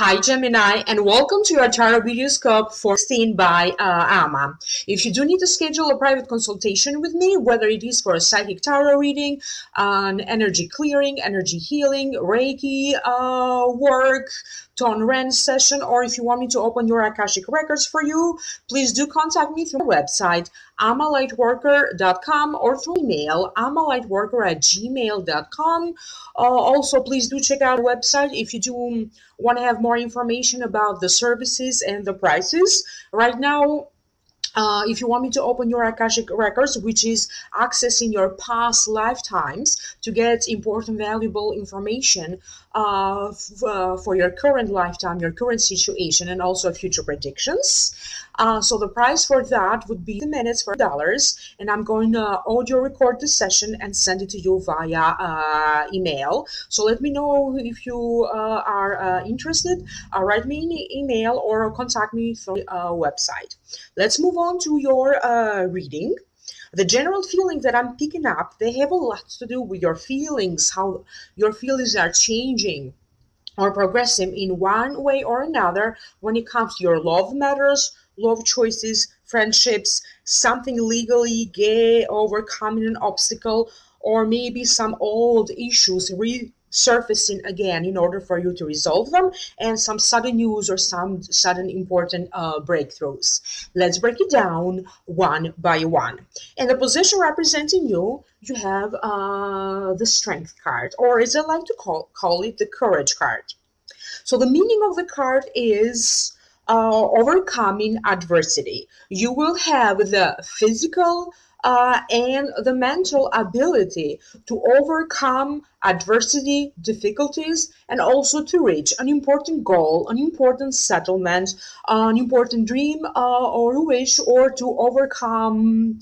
Hi Gemini, and welcome to your tarot videoscope for 16 by Amma. If you do need to schedule a private consultation with me, whether it is for a psychic tarot reading, an energy clearing, energy healing, Reiki work, tone ren session, or if you want me to open your Akashic records for you, please do contact me through my website, ammalightworker.com, or through email, ammalightworker@gmail.com. Also, please do check out the website if you do want to have more information about the services and the prices. Right now, if you want me to open your Akashic records, which is accessing your past lifetimes to get important, valuable information for your current lifetime, your current situation, and also future predictions. So the price for that would be 10 minutes for $, and I'm going to audio record the session and send it to you via email. So let me know if you are interested. Write me an email or contact me through the website. Let's move on to your reading. The general feeling that I'm picking up, they have a lot to do with your feelings, how your feelings are changing or progressing in one way or another when it comes to your love matters, love choices, friendships, something legally gay, overcoming an obstacle, or maybe some old issues resurfacing again in order for you to resolve them, and some sudden news or some sudden important breakthroughs. Let's break it down one by one. In the position representing you, you have the Strength card, or as I like to call it, the Courage card. So the meaning of the card is overcoming adversity. You will have the physical and the mental ability to overcome adversity, difficulties, and also to reach an important goal, an important settlement, an important dream or wish, or to overcome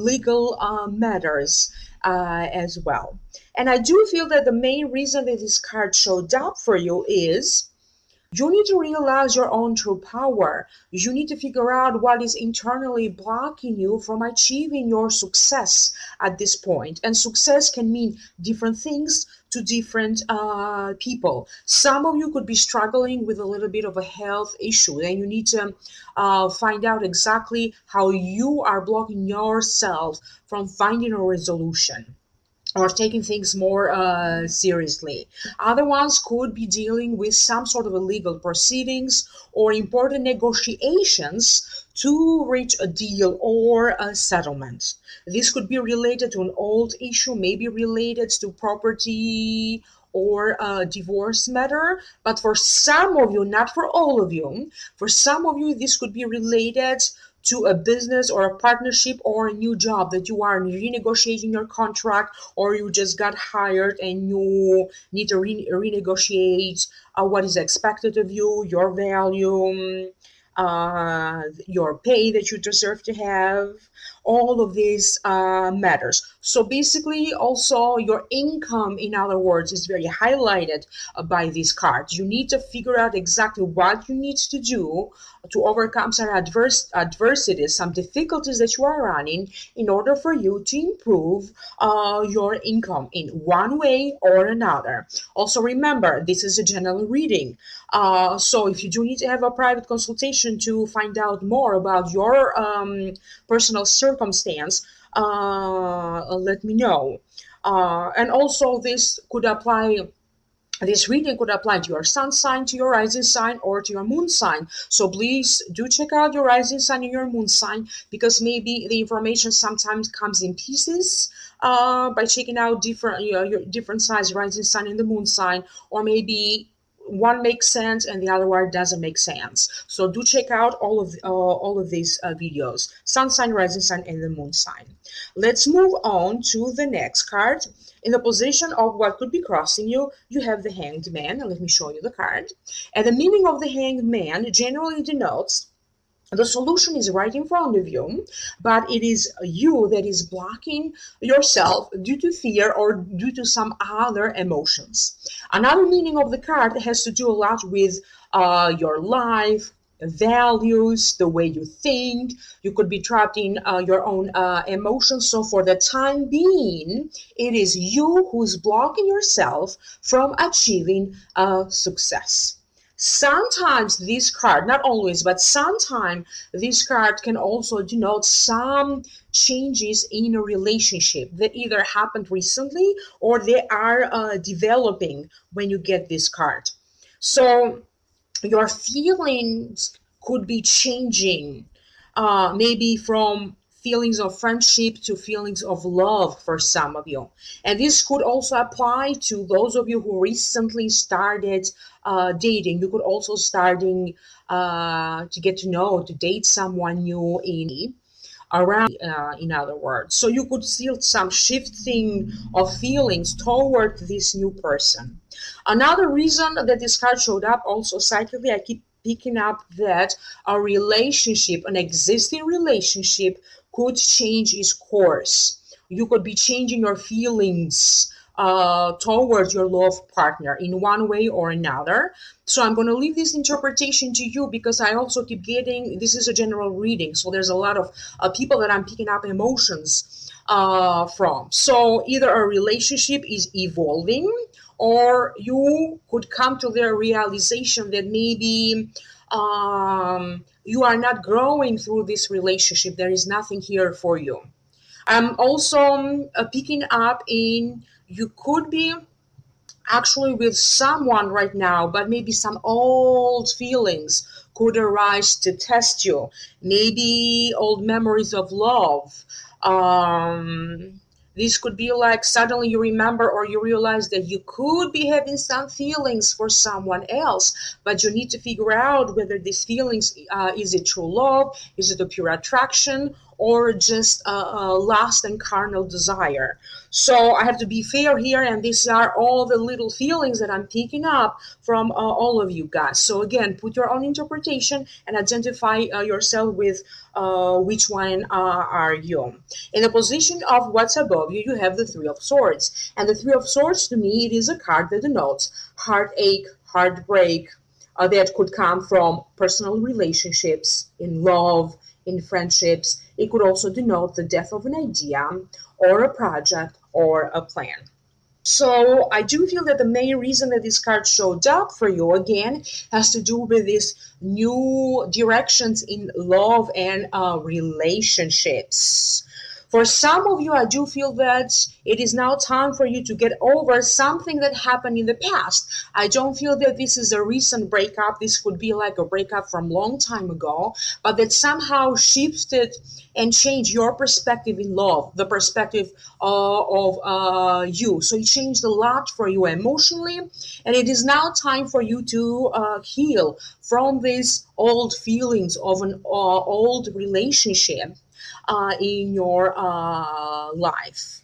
legal matters as well. And I do feel that the main reason that this card showed up for you is you need to realize your own true power. You need to figure out what is internally blocking you from achieving your success at this point. And success can mean different things to different people. Some of you could be struggling with a little bit of a health issue, and you need to find out exactly how you are blocking yourself from finding a resolution or taking things more seriously. Other ones could be dealing with some sort of illegal proceedings or important negotiations to reach a deal or a settlement. This could be related to an old issue, maybe related to property or a divorce matter. But for some of you, not for all of you, for some of you, this could be related to a business or a partnership or a new job that you are renegotiating your contract, or you just got hired and you need to renegotiate what is expected of you, your value, your pay that you deserve to have. All of these matters. So basically, also your income, in other words, is very highlighted by these cards. You need to figure out exactly what you need to do to overcome some adversities, some difficulties that you are running in order for you to improve your income in one way or another. Also remember, this is a general reading. So if you do need to have a private consultation to find out more about your personal circumstance, let me know. And also this reading could apply to your sun sign, to your rising sign, or to your moon sign. So please do check out your rising sign and your moon sign, because maybe the information sometimes comes in pieces by checking out your different signs, rising sign and the moon sign, or maybe one makes sense and the other one doesn't make sense. So do check out all of these videos: sun sign, rising sign, and the moon sign. Let's move on to the next card. In the position of what could be crossing you, you have the Hanged Man. And let me show you the card. And the meaning of the Hanged Man generally denotes the solution is right in front of you, but it is you that is blocking yourself due to fear or due to some other emotions. Another meaning of the card has to do a lot with your life, values, the way you think. You could be trapped in your own emotions. So for the time being, it is you who's blocking yourself from achieving success. Sometimes this card, not always, but sometimes this card can also denote some changes in a relationship that either happened recently or they are developing when you get this card. So your feelings could be changing, maybe from feelings of friendship to feelings of love for some of you. And this could also apply to those of you who recently started dating. You could also starting to get to know, to date someone new around, in other words. So you could feel some shifting of feelings toward this new person. Another reason that this card showed up also psychically, I keep picking up that a relationship, an existing relationship, could change its course. You could be changing your feelings towards your love partner in one way or another. So I'm going to leave this interpretation to you because I also keep getting, this is a general reading, so there's a lot of people that I'm picking up emotions from. So either a relationship is evolving, or you could come to the realization that maybe you are not growing through this relationship. There is nothing here for you. I'm also picking up in, you could be actually with someone right now, but maybe some old feelings could arise to test you. Maybe old memories of love. This could be like suddenly you remember or you realize that you could be having some feelings for someone else, but you need to figure out whether these feelings, is it true love, is it a pure attraction, or just a lust and carnal desire. So I have to be fair here, and these are all the little feelings that I'm picking up from all of you guys. So again, put your own interpretation and identify yourself with which one are you. In the position of what's above you, you have the Three of Swords. And the Three of Swords, to me, it is a card that denotes heartache, heartbreak, that could come from personal relationships, in love, in friendships. It could also denote the death of an idea or a project or a plan. So I do feel that the main reason that this card showed up for you again has to do with these new directions in love and relationships. For some of you, I do feel that it is now time for you to get over something that happened in the past. I don't feel that this is a recent breakup. This could be like a breakup from a long time ago, but that somehow shifted and changed your perspective in love, the perspective of you. So it changed a lot for you emotionally, and it is now time for you to heal from these old feelings of an old relationship in your life.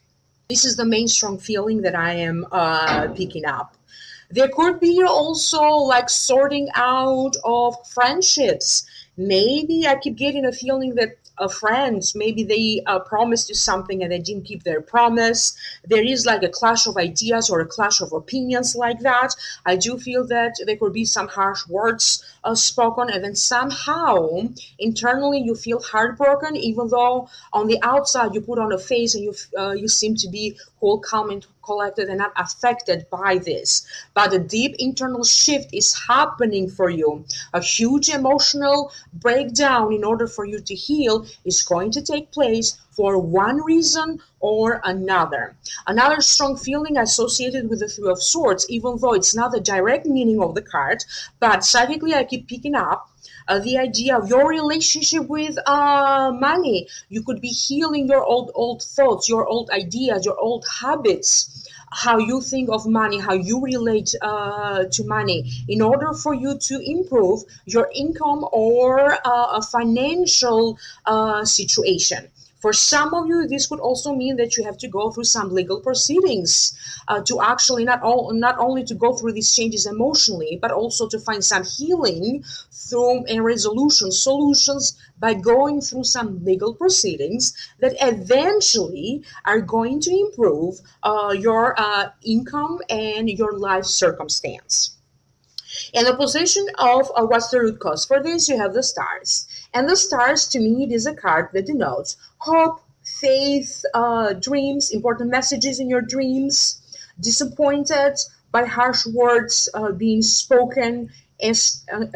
This is the main strong feeling that I am picking up. There could be also like sorting out of friendships. Maybe I keep getting a feeling that friends, maybe they promised you something and they didn't keep their promise. There is like a clash of ideas or a clash of opinions like that. I do feel that there could be some harsh words spoken, and then somehow internally you feel heartbroken, even though on the outside you put on a face and you seem to be cool, calm, and collected and not affected by this. But a deep internal shift is happening for you. A huge emotional breakdown in order for you to heal is going to take place for one reason or another. Another strong feeling associated with the Three of Swords, even though it's not the direct meaning of the card, but psychically I keep picking up the idea of your relationship with money. You could be healing your old thoughts, your old ideas, your old habits, how you think of money, how you relate to money, in order for you to improve your income or a financial situation. For some of you, this could also mean that you have to go through some legal proceedings to actually not only to go through these changes emotionally, but also to find some healing through and solutions by going through some legal proceedings that eventually are going to improve your income and your life circumstance. In the position of what's the root cause for this, you have the stars. And the stars, to me, it is a card that denotes hope, faith, dreams, important messages in your dreams, disappointed by harsh words being spoken,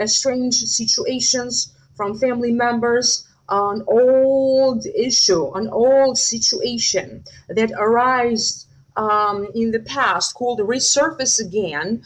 strange situations from family members, an old issue, an old situation that arose in the past could resurface again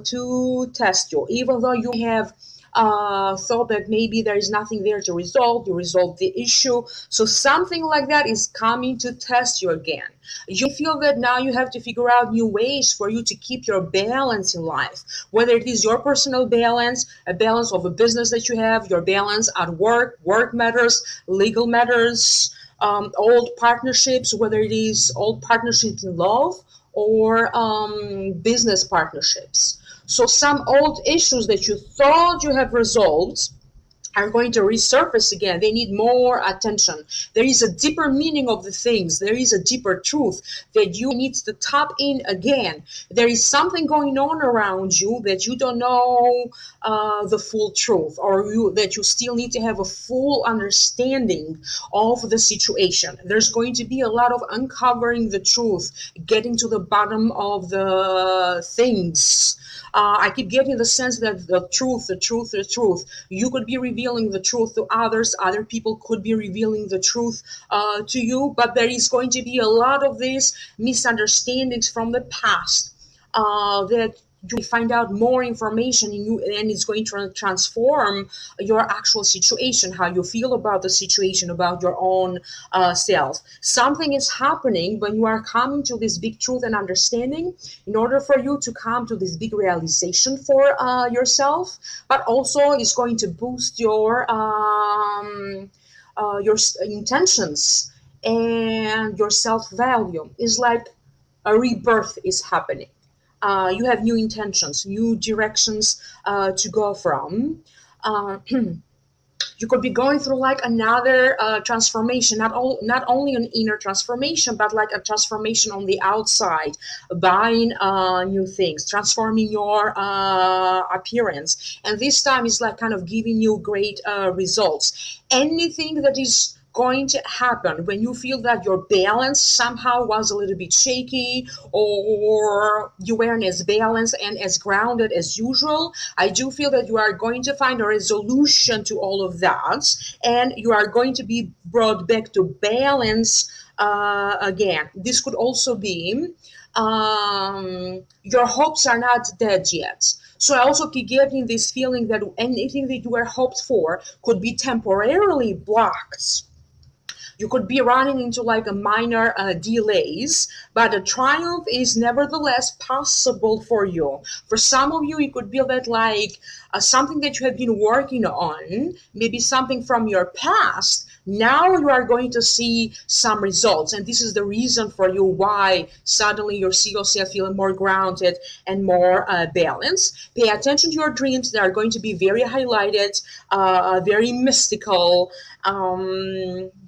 to test you, even though you have thought that maybe there is nothing there to resolve, you resolve the issue. So something like that is coming to test you again. You feel that now you have to figure out new ways for you to keep your balance in life, whether it is your personal balance, a balance of a business that you have, your balance at work, work matters, legal matters, old partnerships, whether it is old partnerships in love or business partnerships. So some old issues that you thought you have resolved are going to resurface again. They need more attention. There is a deeper meaning of the things. There is a deeper truth that you need to tap in again. There is something going on around you that you don't know the full truth, or that you still need to have a full understanding of the situation. There's going to be a lot of uncovering the truth, getting to the bottom of the things. I keep getting the sense that the truth. You could be revealing the truth to others. Other people could be revealing the truth to you. But there is going to be a lot of these misunderstandings from the past that you find out more information in you, and it's going to transform your actual situation, how you feel about the situation, about your own self. Something is happening when you are coming to this big truth and understanding, in order for you to come to this big realization for yourself, but also it's going to boost your intentions and your self-value. It's like a rebirth is happening. You have new intentions, new directions to go from. You could be going through like another transformation, not only an inner transformation, but like a transformation on the outside, buying new things, transforming your appearance. And this time is like kind of giving you great results. Anything that is going to happen when you feel that your balance somehow was a little bit shaky, or you weren't as balanced and as grounded as usual, I do feel that you are going to find a resolution to all of that, and you are going to be brought back to balance again. This could also be your hopes are not dead yet. So I also keep getting this feeling that anything that you were hoped for could be temporarily blocked. You could be running into like a minor delays, but a triumph is nevertheless possible for you. For some of you, it could be that like something that you have been working on, maybe something from your past. Now you are going to see some results, and this is the reason for you why suddenly you see yourself feeling more grounded and more balanced. Pay attention to your dreams. They are going to be very highlighted, very mystical.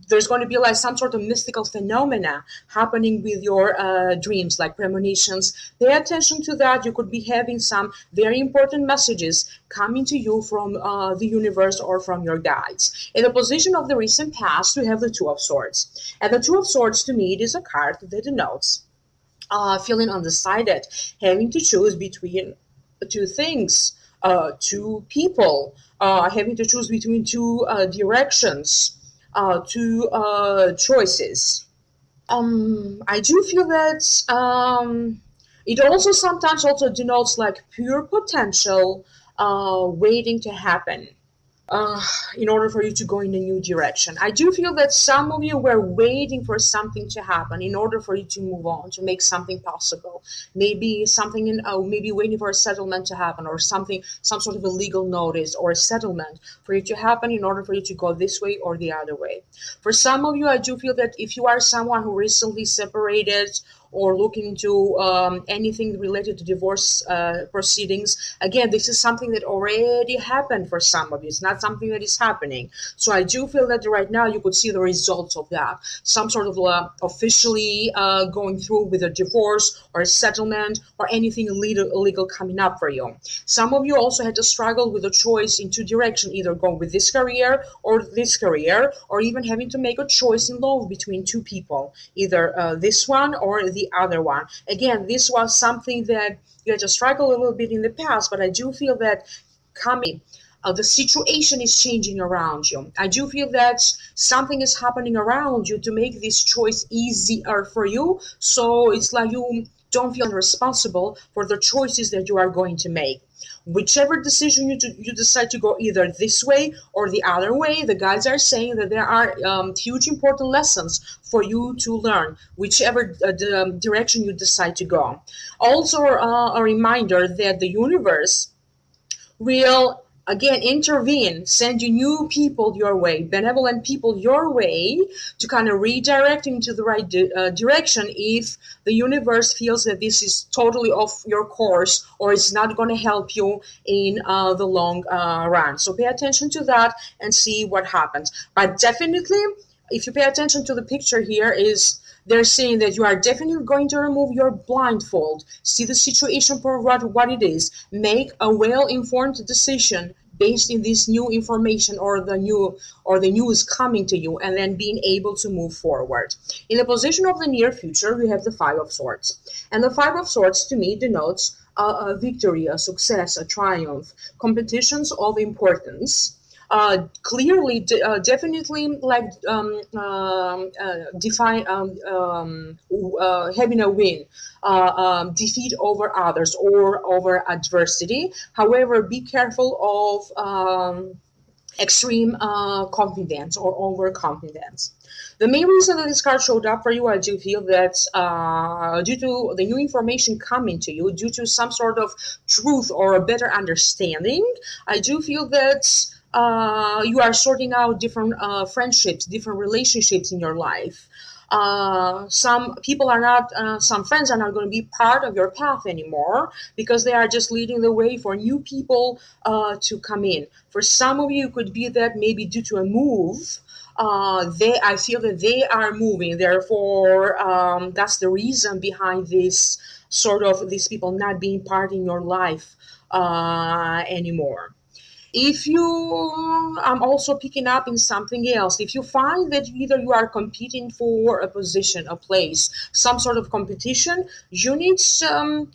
There's going to be like some sort of mystical phenomena happening with your dreams, like premonitions. Pay attention to that. You could be having some very important messages coming to you from the universe or from your guides. In the position of the recent past, we have the Two of Swords. And the Two of Swords, to me, it is a card that denotes feeling undecided, having to choose between two things, two people, having to choose between two directions, two choices. I do feel that it also sometimes also denotes like pure potential waiting to happen. In order for you to go in a new direction. I do feel that some of you were waiting for something to happen in order for you to move on, to make something possible. Maybe something maybe waiting for a settlement to happen, or something, some sort of a legal notice or a settlement for it to happen in order for you to go this way or the other way. For some of you, I do feel that if you are someone who recently separated, or looking into anything related to divorce proceedings. Again, this is something that already happened for some of you. It's not something that is happening. So I do feel that right now you could see the results of that. Some sort of officially going through with a divorce or a settlement or anything illegal coming up for you. Some of you also had to struggle with a choice in two directions, either go with this career, or even having to make a choice in love between two people, either this one or the other one. Again, this was something that you had to struggle a little bit in the past, but I do feel that coming the situation is changing around you. I do feel that something is happening around you to make this choice easier for you. So it's like you don't feel responsible for the choices that you are going to make. Whichever decision you decide to go either this way or the other way, the guides are saying that there are huge important lessons for you to learn, whichever direction you decide to go. Also, a reminder that the universe will again intervene, send you new people your way, benevolent people your way, to kind of redirect into the right direction if the universe feels that this is totally off your course or it's not going to help you in the long run. So pay attention to that and see what happens. But definitely, if you pay attention to the picture here, is they're saying that you are definitely going to remove your blindfold, see the situation for what it is, make a well-informed decision based in this new information or the news coming to you, and then being able to move forward. In the position of the near future, we have the Five of Swords. And the Five of Swords to me denotes a victory, a success, a triumph, competitions of importance. Clearly, definitely like define having a win, defeat over others or over adversity. However, be careful of extreme confidence or overconfidence. The main reason that this card showed up for you, I do feel that due to the new information coming to you, due to some sort of truth or a better understanding, I do feel that you are sorting out different friendships, different relationships in your life. Some people are not, some friends are not going to be part of your path anymore because they are just leading the way for new people to come in. For some of you, it could be that maybe due to a move, I feel that they are moving. Therefore, that's the reason behind this sort of these people not being part in your life anymore. If you, I'm also picking up in something else. If you find that either you are competing for a position, a place, some sort of competition, you need some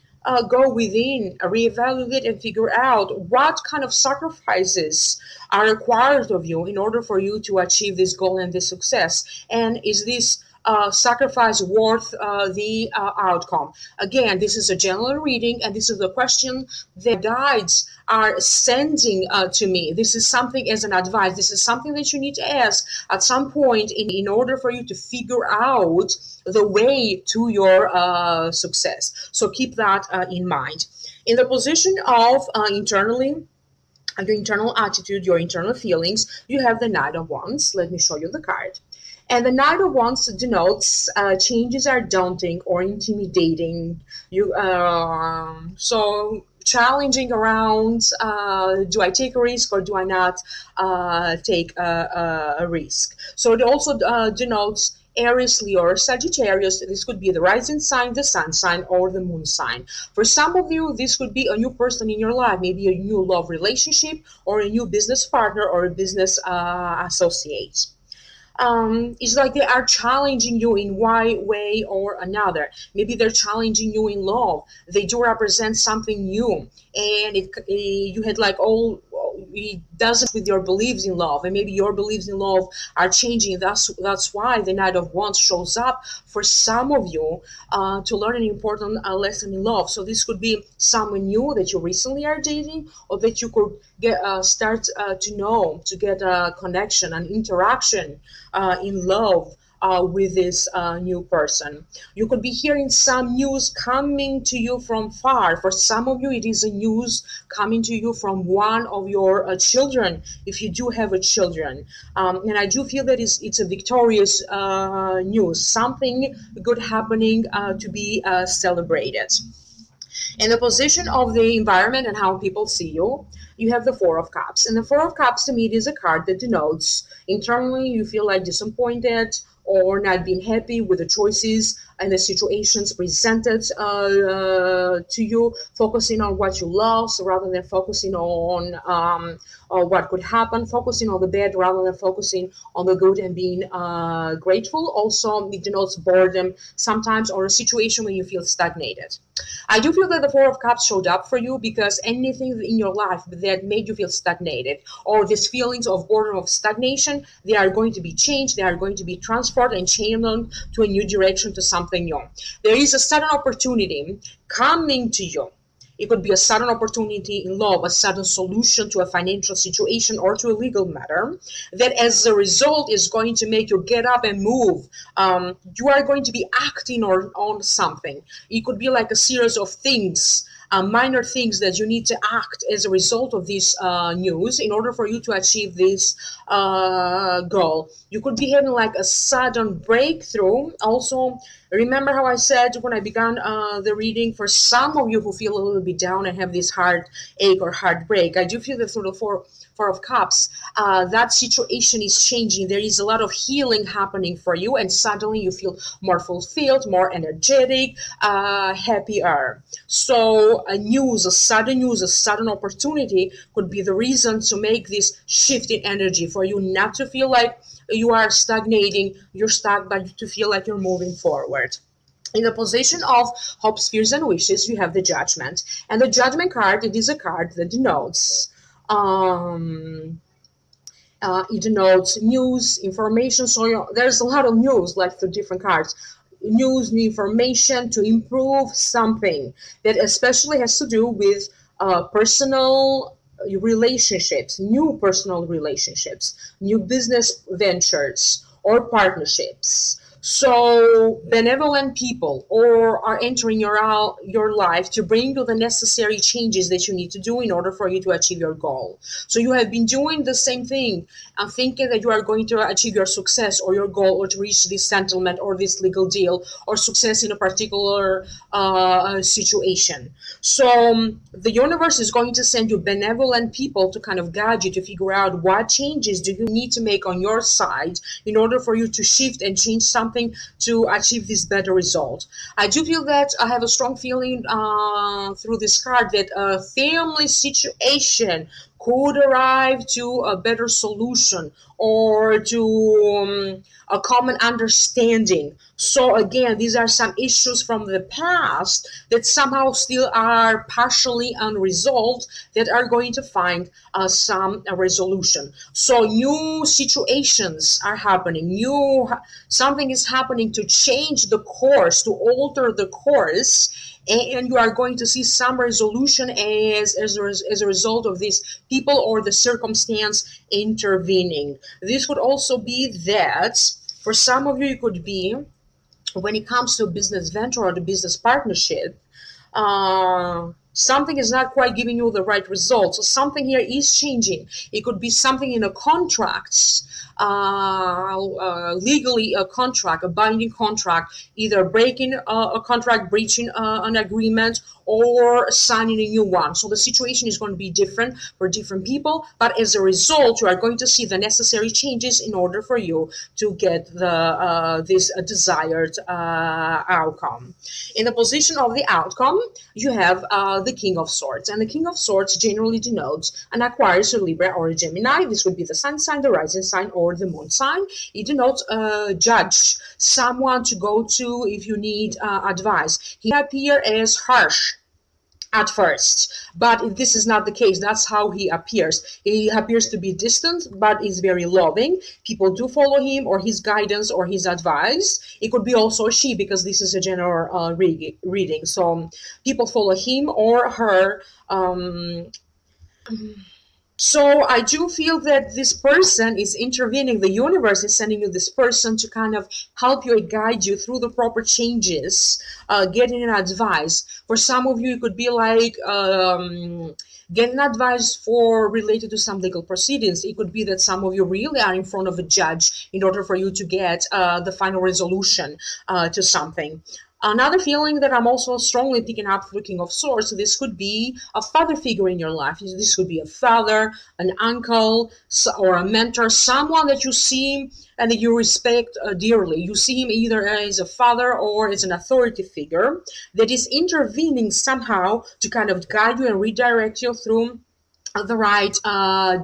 go within, reevaluate, and figure out what kind of sacrifices are required of you in order for you to achieve this goal and this success. And is this sacrifice worth the outcome? Again, this is a general reading, and this is the question the guides are sending to me. This is something as an advice. This is something that you need to ask at some point in order for you to figure out the way to your success. So keep that in mind. In the position of internally, your internal attitude, your internal feelings, you have the Knight of Wands. Let me show you the card. And the Knight of Wands denotes changes are daunting or intimidating. So challenging around, do I take a risk or do I not take a risk? So it also denotes Aries, Leo, or Sagittarius. This could be the rising sign, the sun sign, or the moon sign. For some of you, this could be a new person in your life, maybe a new love relationship or a new business partner or a business associate. It's like they are challenging you in one way or another. Maybe they're challenging you in love. They do represent something new, and you had like all it doesn't with your beliefs in love, and maybe your beliefs in love are changing. That's why the Knight of Wands shows up for some of you to learn an important lesson in love. So this could be someone new that you recently are dating, or that you could get start to know, to get a connection, an interaction in love with this new person. You could be hearing some news coming to you from far. For some of you, it is a news coming to you from one of your children, if you do have a children. And I do feel that it's a victorious news, something good happening to be celebrated. In the position of the environment and how people see you, you have the Four of Cups. And the Four of Cups to me is a card that denotes internally you feel like disappointed or not being happy with the choices and the situations presented to you, focusing on what you lost rather than focusing on what could happen, focusing on the bad rather than focusing on the good and being grateful. Also, it denotes boredom sometimes, or a situation where you feel stagnated. I do feel that the Four of Cups showed up for you because anything in your life that made you feel stagnated or these feelings of boredom, of stagnation, they are going to be changed, they are going to be transferred and channeled to a new direction, to something new. There is a sudden opportunity coming to you. It could be a sudden opportunity in love, a sudden solution to a financial situation or to a legal matter that as a result is going to make you get up and move. You are going to be acting on something. It could be like a series of things, minor things that you need to act as a result of this news in order for you to achieve this goal. You could be having like a sudden breakthrough. Also, remember how I said when I began the reading, for some of you who feel a little bit down and have this heartache or heartbreak, I do feel that through the Four of Cups, that situation is changing. There is a lot of healing happening for you, and suddenly you feel more fulfilled, more energetic, happier. So a sudden opportunity could be the reason to make this shift in energy for you, not to feel like you are stagnating, you're stuck, but to feel like you're moving forward. In the position of hopes, fears, and wishes, you have the Judgment. And the Judgment card, it is a card that denotes it denotes news, information. So there's a lot of news, like the different cards. News, new information to improve something that especially has to do with personal relationships, new personal relationships, new business ventures, or partnerships. So benevolent people or are entering your life to bring you the necessary changes that you need to do in order for you to achieve your goal. So you have been doing the same thing and thinking that you are going to achieve your success or your goal or to reach this settlement or this legal deal or success in a particular situation. So the universe is going to send you benevolent people to kind of guide you to figure out what changes do you need to make on your side in order for you to shift and change something to achieve this better result. I do feel that I have a strong feeling through this card that a family situation could arrive to a better solution or to a common understanding. So again, these are some issues from the past that somehow still are partially unresolved that are going to find some resolution. So new situations are happening. Something is happening to change the course, to alter the course, and you are going to see some resolution as a result of these people or the circumstance intervening. This could also be that for some of you, it could be when it comes to a business venture or the business partnership, something is not quite giving you the right results. So something here is changing. It could be something in a contract, legally a contract, a binding contract, either breaking a contract, breaching an agreement, or signing a new one. So the situation is going to be different for different people, but as a result, you are going to see the necessary changes in order for you to get this desired outcome. In the position of the outcome, you have the King of Swords, and the King of Swords generally denotes an Aquarius, a Libra, or a Gemini. This would be the sun sign, the rising sign, or the moon sign. It denotes a judge, someone to go to if you need advice. He appears as harsh at first, but this is not the case. That's how he appears. He appears to be distant, but is very loving. People do follow him or his guidance or his advice. It could be also a she, because this is a general reading. So people follow him or her So I do feel that this person is intervening. The universe is sending you this person to kind of help you and guide you through the proper changes, getting an advice. For some of you, it could be like getting advice for related to some legal proceedings. It could be that some of you really are in front of a judge in order for you to get the final resolution to something. Another feeling that I'm also strongly picking up through King of Swords, this could be a father figure in your life. This could be a father, an uncle, or a mentor, someone that you see and that you respect dearly. You see him either as a father or as an authority figure that is intervening somehow to kind of guide you and redirect you through the right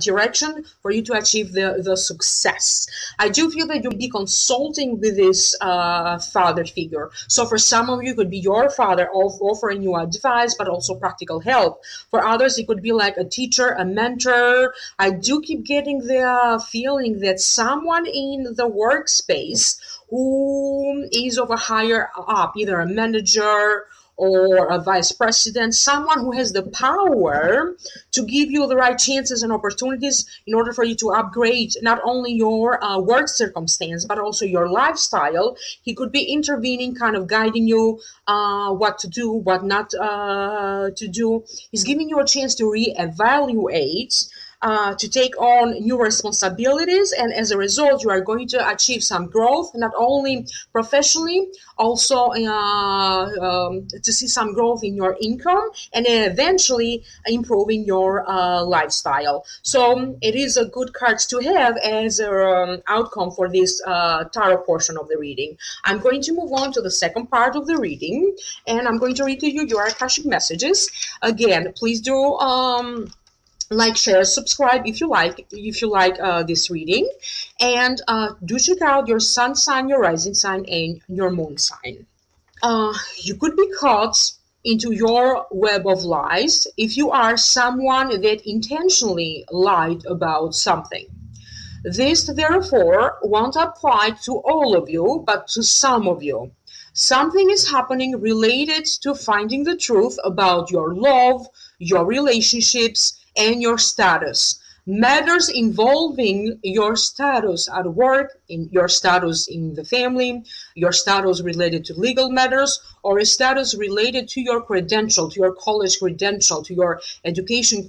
direction for you to achieve the success. I do feel that you'll be consulting with this father figure. So for some of you, it could be your father offering you advice, but also practical help. For others, it could be like a teacher, a mentor. I do keep getting the feeling that someone in the workspace who is of a higher up, either a manager or a vice president, someone who has the power to give you the right chances and opportunities in order for you to upgrade not only your work circumstance, but also your lifestyle. He could be intervening, kind of guiding you what to do, what not to do. He's giving you a chance to reevaluate, to take on new responsibilities, and as a result you are going to achieve some growth, not only professionally, also to see some growth in your income, and then eventually improving your lifestyle. So it is a good card to have as an outcome for this tarot portion of the reading. I'm going to move on to the second part of the reading, and I'm going to read to you your Akashic messages. Again, please do like, share, subscribe if you like this reading, and do check out your sun sign, your rising sign, and your moon sign. You could be caught into your web of lies if you are someone that intentionally lied about something. This therefore won't apply to all of you, but to some of you. Something is happening related to finding the truth about your love, your relationships, and your status. Matters involving your status at work, in your status in the family, your status related to legal matters, or a status related to your credential, to your college credential, to your education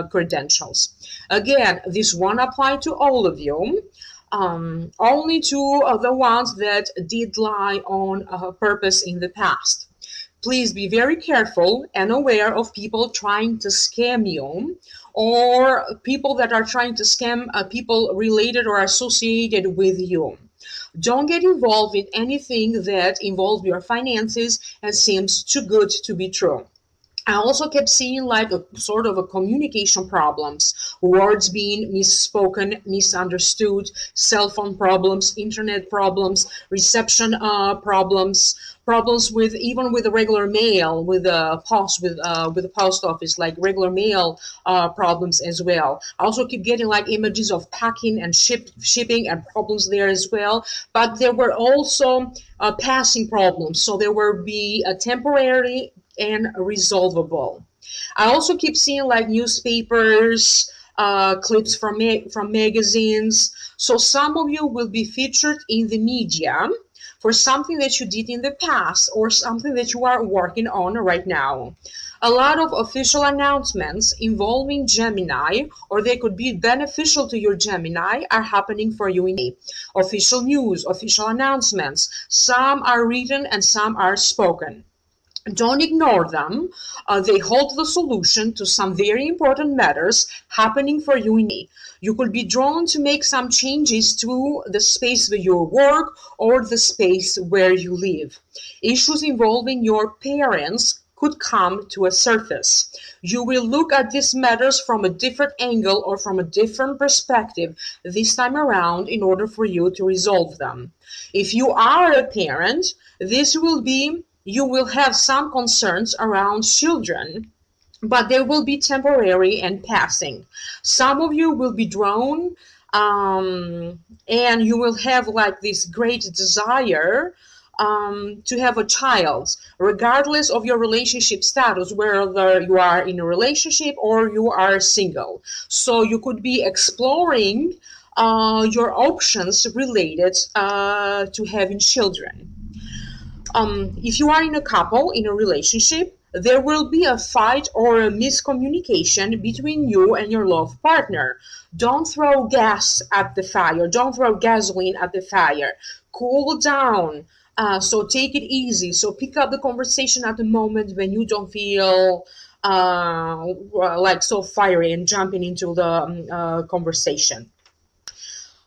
credentials. Again, this won't apply to all of you. Only to the ones that did lie on purpose in the past. Please be very careful and aware of people trying to scam you, or people that are trying to scam people related or associated with you. Don't get involved in anything that involves your finances and seems too good to be true. I also kept seeing like a sort of a communication problems, words being misspoken, misunderstood, cell phone problems, internet problems, reception problems, problems with even with the regular mail, with the post office, like regular mail problems as well. I also keep getting like images of packing and shipping and problems there as well. But there were also passing problems, so there will be a temporary and resolvable. I also keep seeing like newspapers, clips from magazines. So some of you will be featured in the media for something that you did in the past or something that you are working on right now. A lot of official announcements involving Gemini, or they could be beneficial to your Gemini, are happening for you in May. Official news, official announcements. Some are written and some are spoken. Don't ignore them. They hold the solution to some very important matters happening for you in May. You could be drawn to make some changes to the space where you work or the space where you live. Issues involving your parents could come to a surface. You will look at these matters from a different angle or from a different perspective this time around in order for you to resolve them. If you are a parent, you will have some concerns around children, but they will be temporary and passing. Some of you will be drawn, and you will have like this great desire to have a child, regardless of your relationship status, whether you are in a relationship or you are single. So you could be exploring your options related to having children. If you are in a couple, in a relationship, there will be a fight or a miscommunication between you and your love partner. Don't throw gas at the fire. Don't throw gasoline at the fire. Cool down. So take it easy. So pick up the conversation at the moment when you don't feel like so fiery and jumping into the conversation.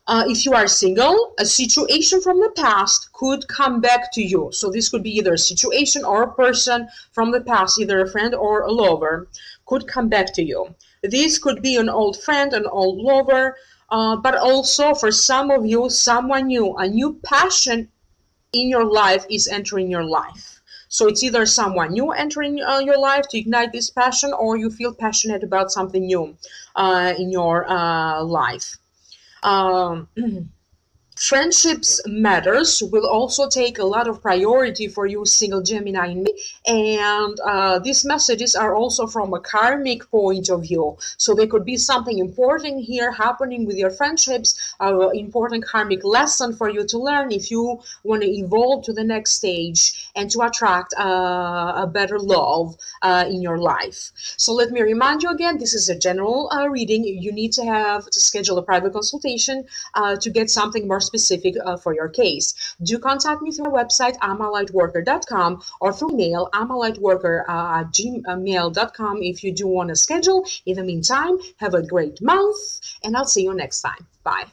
If you are single, a situation from the past could come back to you. So this could be either a situation or a person from the past, either a friend or a lover, could come back to you. This could be an old friend, an old lover, but also for some of you, someone new, a new passion in your life is entering your life. So it's either someone new entering your life to ignite this passion, or you feel passionate about something new in your life. Um, Friendships matters will also take a lot of priority for you, single Gemini. And these messages are also from a karmic point of view. So there could be something important here happening with your friendships, important karmic lesson for you to learn if you want to evolve to the next stage and to attract a better love in your life. So let me remind you again, this is a general reading. You need to schedule a private consultation to get something more specific for your case. Do contact me through our website, amalightworker.com, or through email, amalightworker@gmail.com if you do want to schedule. In the meantime, have a great month, and I'll see you next time. Bye.